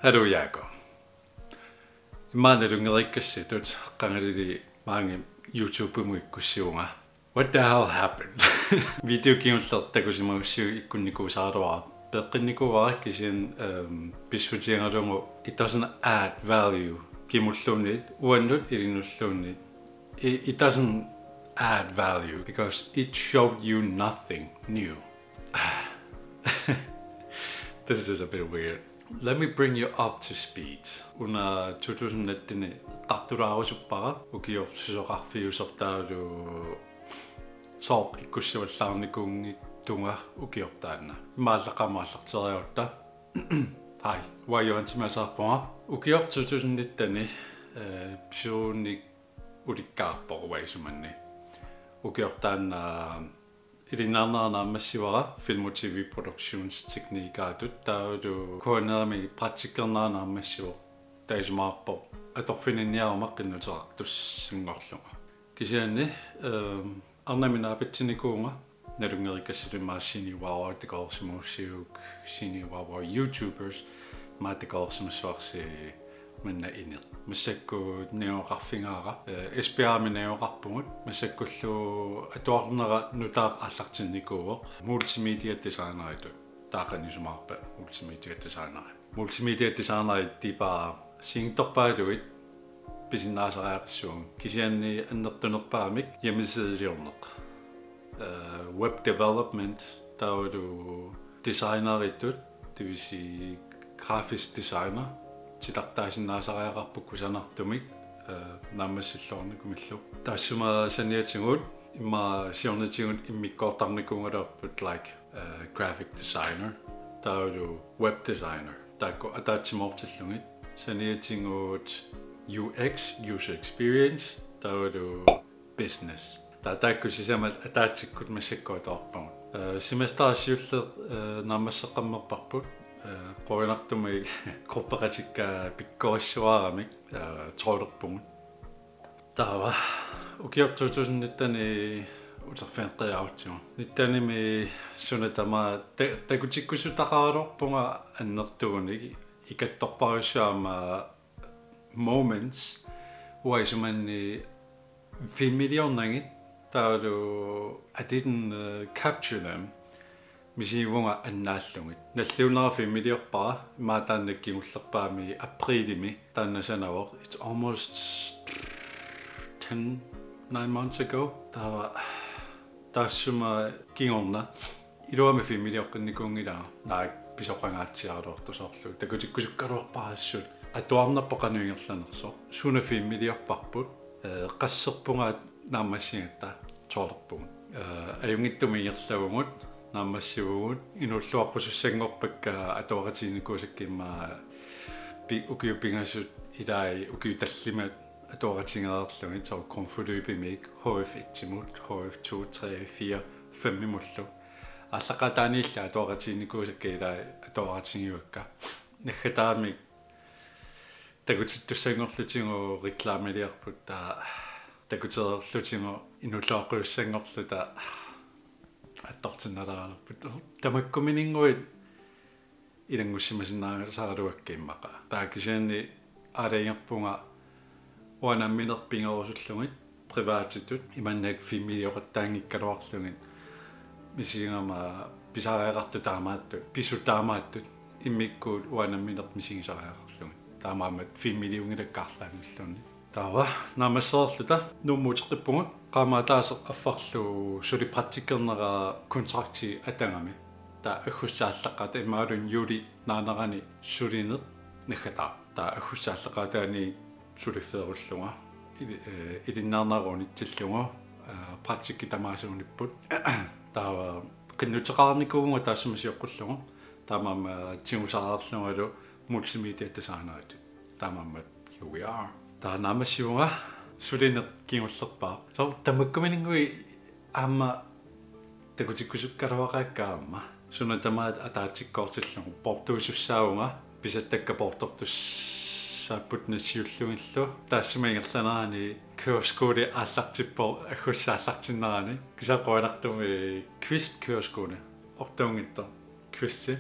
Hallo Jakob. Imaanerungerikkassitut qangalili maangi YouTube-muikkussiunga. What the hell happened? Video kiunlertakusimagussiu ikkunnikuusaaruara. Peqqinnikuvarakkisian pisvutiangalungu it doesn't add value kimulluunit uannut ilinulluunit. It doesn't add value because it showed you nothing new. This is a bit weird. Let me bring you up to speed. Una 2019 qartulaarusuppaqa ukiorsusoqarfiusertaalu sooq ikkussiullaarnikuungi tunga ukiortaanna. Maallaqamaалlarteriorta. Hi, Wajuantimasarpunga. Ukior 2019 pisuunnik ulikkaarporuvaisumanni. Ukiortaanna ilinnaarnaarnaammassiwara Film og TV produktionstekniikaatut taalu koanerami praktikkernaarnaammassiwo taisumaarpo atorfininniarumaq qinnuterartussingorlunga kisianni arnaminaapitsinikuunga nalungerikkassilimaasiniuaruatiqorsimuussiuk siniuaru YouTubers maatiqorsimassuarsi manna inir massakku neoqarfingaara SPA neoqarpungut massakkullu atuarnera nutaaq allartinnikuuq multimedia designeritu taaqanisumaarpa multimedia designeri tipa singtorpaaluit pisinnaasariaqissuun kisianni annertunerpaamik hjemmesideiliorneq web development taulu designeritut divisi grafisk designer Titartaasinnaasariaqarpukkusanartumik naammassilluornikumillu taassuma saniatingut imma siornatigut immikkoortarnikuungalerput like graphic designer taulu web designer taakku ataatsimortillungit saniatingut UX user experience taulu business taakku sisamat ataatsikkut massakkuatorpamut semesterassiulleq naammasseqqammerparput qoinartumik korporatikka pikkorissuaramik troilerpungut taava ukior 2019 uterfenqiaarutigu nittanimi sunatama takutikkusutaqaarorpunga annertugunik ikattorparissuama moments uaisumanni filmiliornangit taalu I didn't capture them misiivunga annaallungit nalluunerafi miliorpara maataannakkiullerpaami aprilimi taannasanavoq it's almost 9 months ago taassuma kingorna iluami filmiliorqinnikuungilaa naak pisoqangaatsiaruortusorlu takutikkusukkaluorparassut atuarnappoqanuingerlanerso suna filmiliorparput qasserpungaat naammassigatta toolerpungut ajungittumiingerlagungut naammassivugut inulluarpusussangorpakka atuaqatiinikuusakkiimma ukiupingassut ilai ukiutallimat atuaqatingeerlungit so konfulyypimik HF 1-mut HF 2 3 4 5 mullu allaqataaniilla atuaqatiinikuusakka ilai atuaqatingiukka naggataamik takutittussangorlutingu reklaamiliarput takutererlutingu inulluaqquussangorluta attortinnalararput tamakkumininguit ilangussimasinnaangalasaraluakkiimmaqa taakisianni aalaingerpunga uanamminerpingerusullungit privaatitut imannak filmilioqattaangikkaluarlungit misingama pisariaqartu taamaattut pisutaamaattut immikkuut uanamminerp misingisariaqarlungit taamaamat filmiliungilakkaarlaangillunni taava naamassерlluta nummuuteqippungut qaamaataaseq affarlu suli praktikernera kontrakti atangami ta aggussaallaqqaata imaalun juli naanerani sulineq naggata ta aggussaallaqqaataani sulifferullunga ilinnaarnaruunitsillunga praktikki tamaasuunipput taava qinnuteqarnikuunga taassumasiоққуллунга taamaama tingusaraarlungalu multimedia designerit taamaama here we are ta naamassiunga sulineq kingullerpaa so tamakkuminingui aamma takutikkusukkaluaqaakkaamma sunatamaat ataatikkoortillungu portuusussaaunga pisattakka portortussaapput nassiullungillu taassumaingerlanarani køreskoole allartippo aggussaallartinnerani kisaqquanartumi kvist køreskoole optaungittor kvisti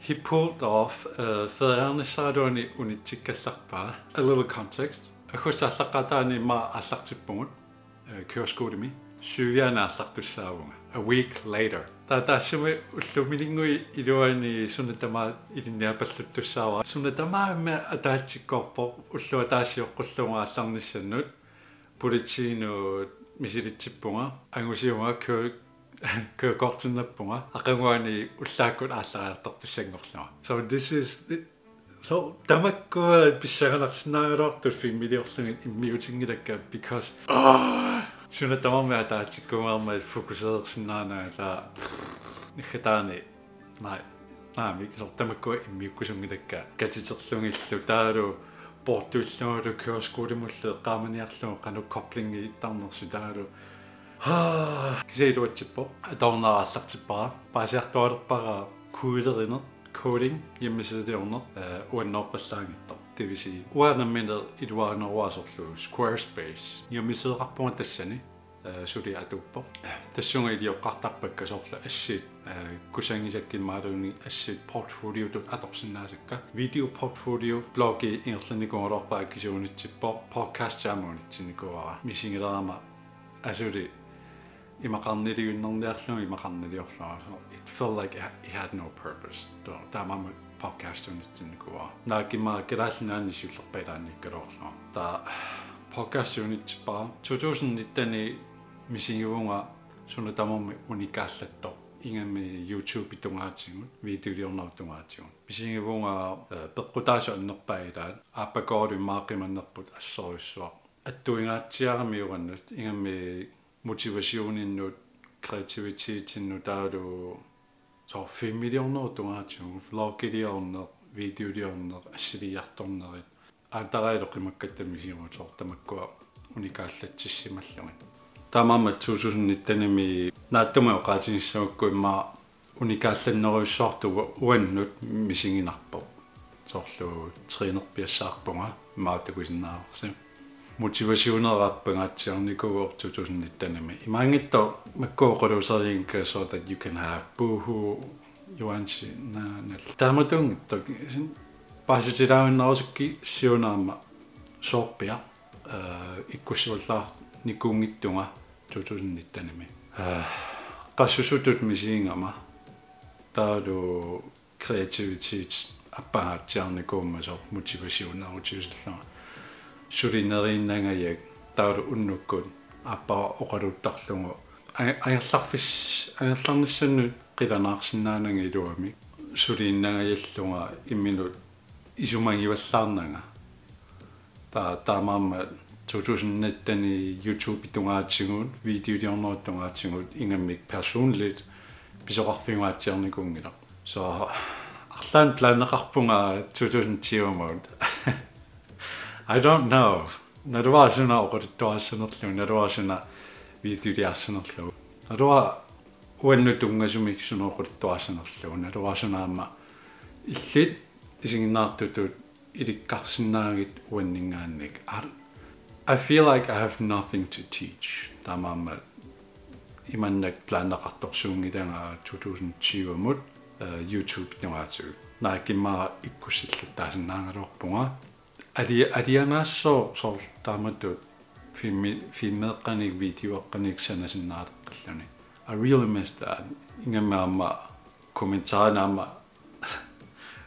He pulled off Federerne Sadoni Unitikallakpa. A little context. Akhusallaqataani ma allaqtippungut kørskolemi. Syviana allaqtussaavunga. A week later. Taasumi ulluminingui iluani sunnatama ilinniapalluttussaava. Sunnatama me ataatsikkorpo ulluataasiuqqulluga allarnissannut politiinu misilitsippunga angusiunga køkortinnappunga aqanguani ullaakkut aallariartartussangorlunga. So this is so tamakku pissagalaqsinnaagaloortu fimmiliorlungit immiutingilakka because sunnatama ataatsikkuarma fokuseersinnaanaga la nikhataani naamik so tamakku immiukkusungilakka katiterlungillu taalu portuillungulu kørskuulimullu qaamaniarlugu qanu couplingi tarnersu taalu kiseiluatippo atornaraallartippara paasiartualerpara kuilerinner coding hjemmesideorner uannorpallaangittor det vil sige uanammindet iluaanerwaasorlu Squarespace hjemmesiderappunga tassani suli atuppo tassunga ilioqqartarpakka sorla assit kusangisakkinmaaluuni assit portfolio tut atorsinnaasakka video portfolio blogi ingerlanikuororpa kisuunitsippo podcast saamuunitsinikuara misingilerama asuli imaqarniliunnerniarlunga imaqarniliorlaa it felt like it had no purpose taamama podcast unitsinikuara naakimma kalaallinaanni siullerpailaannikkaloorlaa ta podcast unitipara 2019 misingivunga sunatamarmi unikaallattor ingami YouTube itungaatigut videoliornarutungaatigut misingivunga peqqutaasu annerpailaat aappakooru maaqimannerput assoruissuaq attuingaatsiarami urannut ingami motivationinnu kreativiteetinnu taalu so 5 millioner tungaatigut vlogiliorner videoliorner assiliartornerit aantarailokkimakkattamisimut sortamakkua unikaallatsissimallugi taamama 2019 naattuma oqaatinissamukku imma unikaallanneruissortu uannut misinginarpo sorlu trænerpiassaarpunga maatakusinnaarsi motivationerappangatsiarnikuur 2019 imangitto makkuoqalusariinka so that you can have boohoo yuansi na taamatungitto paasitilaannarsukki siunaama soorpia ikkusullaar nikungittunga 2019 qassusutut misiingama taalu kreativitet appangaatsiarnikuumma so motivationerutiusallaa sulineriinnangajak taalu unnukkut appara oqaluttarlungu angerlarnissannut qilanaarsinnaananga iluami suliinnangajallunga imminut isumangivallaarnanga taamaama 2019 YouTube itungaatigut videoliorneruttungaatigut ingammik personligt pisoqarfinguaatsiarnikungila so arlaan planeqarpunga 2010 mode I don't know naruasuna oquttuaassanerlu naruasuna videoliarsanerlu narua uannutungasumik sunoquttuaassanerlu naruasunaama illit isinginnaartutut ilikkarsinnaagit uanningaannik I feel like I have nothing to teach taamaama imannak planeqartorsuungilanga 2020 mut YouTube tungaatigut naakimma ikkussilluttaasinnaangalorpunga adianaasso so taamatut filmeeqqanik videoeqqanik sanasinnaaleqqalluni I really miss that ingammaama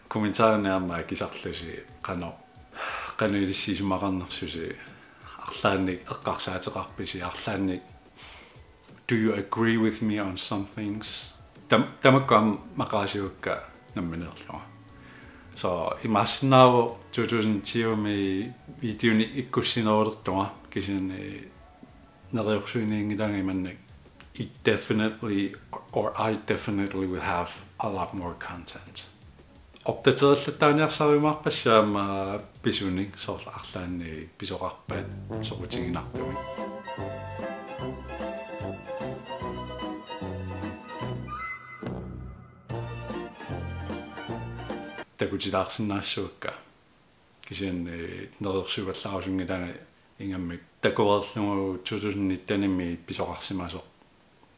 kommentaarnaama kisarlusi qanuilissisumaqarnersusi arlaannik eqqarsaateqarpisi arlaannik do you agree with me on some things tamakkuam maqaasiukka nammineerlua so imaassinaavu 2010 mi videoni ikkussinerulertunga kisini neriorsuiniingilanga imannak I definitely will have a lot more content opdateerlattaaniarsaarimaarpassaama pisunik sorla arlaanni pisoqarpaat sorutiginartumi takutilaarsinnaassuukka kisian neriorsuivallarausungilanga ingammik takuerlungu 2019 pisoqarsimasoq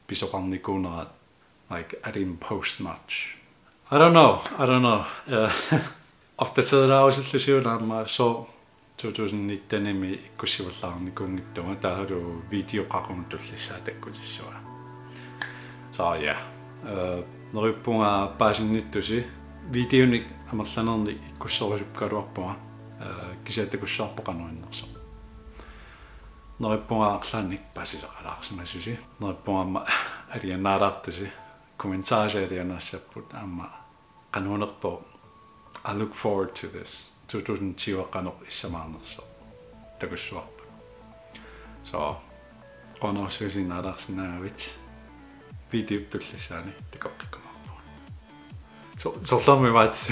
pisoqarnikuunerat like I didn't post much I don't know. Opdatererausullusiunaamma so 2019-imi ikkussivallаарni kuungittunga taalu videoqaqum tullissaa takkutissua. So yeah. Nerippunga paasinittusi videonik amerlanerni ikkussorusukkaluarpunga kisiatakussaarpoqanuinnerso. Nerippunga arlaannik paasisaqalaarsimasusi. Nerippunga alianaalaartusi kommentaarialianaassaput aamma qanuunerpo. I look forward to this. 2010 issamaarnerso takussuarpu. So qonorsuusinnaalaarsinnaavit video tullissaani takoqqikkumarpu. So sorlaami vaats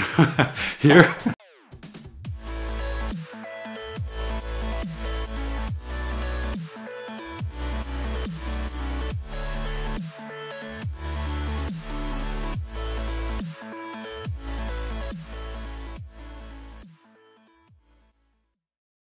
here.